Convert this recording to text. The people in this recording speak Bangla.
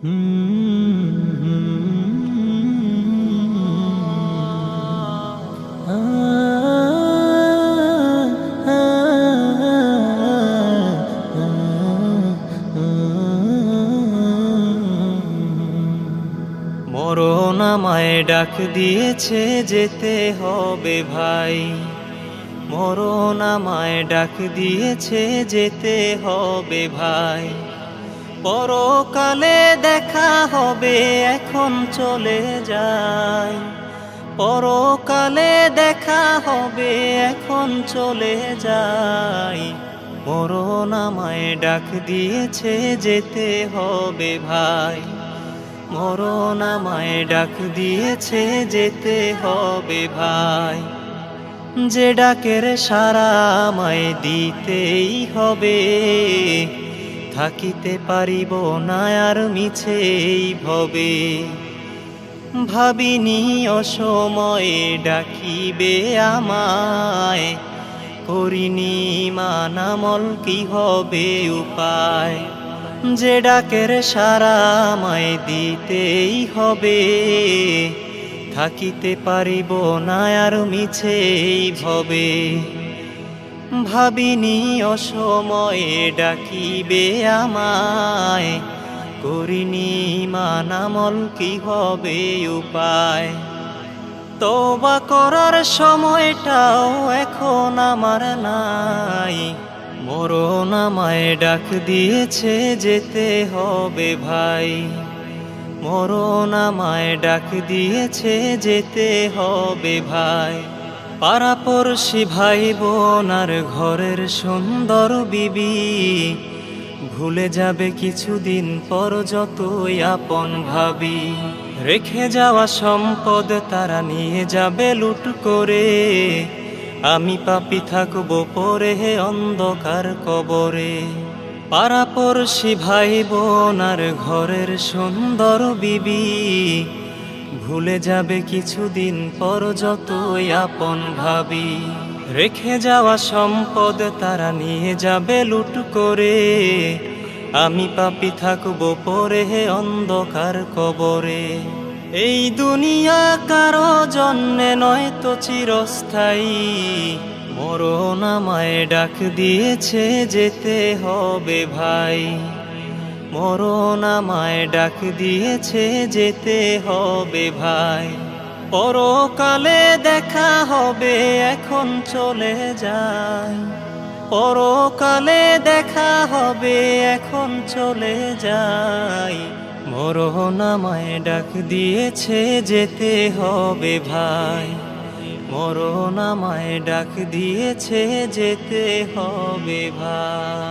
মরণ আমায় ডাক দিয়েছে যেতে হবে ভাই, মরণ আমায় ডাক দিয়েছে যেতে হবে ভাই। পরকালে দেখা হবে এখন চলে যাই, পরকালে দেখা হবে এখন চলে যাই। মরণ আমায় ডাক দিয়েছে যেতে হবে ভাই, মরণ আমায় ডাক দিয়েছে যেতে হবে ভাই। যে ডাকের সাড়া আমায় দিতেই হবে, থাকিতে পারিব না আর মিছেই ভবে। ভাবিনি অসময়ে ডাকিবে আমায়, করিনি মানামল কি হবে উপায়। যে ডাকের সাড়া আমায় দিতেই হবে, থাকিতে পারিব না আর মিছেই ভবে। ভাবিনি অসময়ে ডাকিবে আমায়, করিনি মানামল কি হবে উপায়। তওবা করার সময়টাও এখন আমার নাই, মরণ আমায় ডাক দিয়েছে যেতে হবে ভাই, মরণ আমায় ডাক দিয়েছে যেতে হবে ভাই। পাড়াপড়শি ভাই বোন আর ঘরের সুন্দর বিবি ভুলে যাবে কিছুদিন পর যতই আপন ভাবি। রেখে যাওয়া সম্পদ তারা নিয়ে যাবে লুট করে, আমি পাপী থাকবো পরে হে অন্ধকার কবরে। পাড়াপড়শি ভাই বোন আর ঘরের সুন্দর বিবি ভুলে যাবে কিছুদিন পর যতই আপন ভাবি। রেখে যাওয়া সম্পদ তারা নিয়ে যাবে লুট করে, আমি পাপী থাকবো পরে হে অন্ধকার কবরে। এই দুনিয়া কারো জন্যে নয় তো চিরস্থায়ী, মরণ আমায় ডাক দিয়েছে যেতে হবে ভাই, মরণ আমায় ডাক দিয়েছে যেতে হবে ভাই। পরকালে দেখা হবে এখন চলে যাই, পরকালে দেখা হবে এখন চলে যাই। মরণ আমায় ডাক দিয়েছে যেতে হবে ভাই, মরণ আমায় ডাক দিয়েছে যেতে হবে ভাই।